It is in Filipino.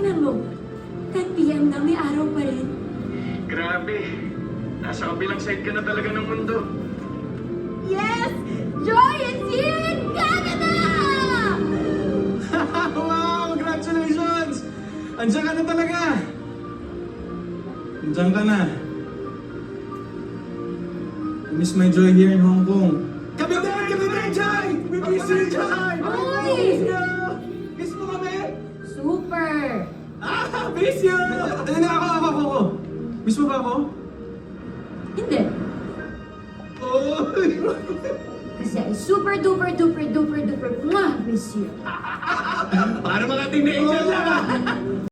Tingnan mo, 10 p.m. na may araw pa rin. Grabe. Nasa kabilang side ka na talaga ng mundo. Yes! Joy is here in Canada! Wow! Congratulations! Andiyan ka na talaga! Andiyan ka na. I miss my Joy here in Hong Kong. Kami din, Joy! We miss you, Joy! Oy! Miss you! Miss mo kami? Super! Miss you! Ako. Miss mo ba ako? Hindi. Oy! Kasi I super duper miss you. Para mga tingin na angel lang ah!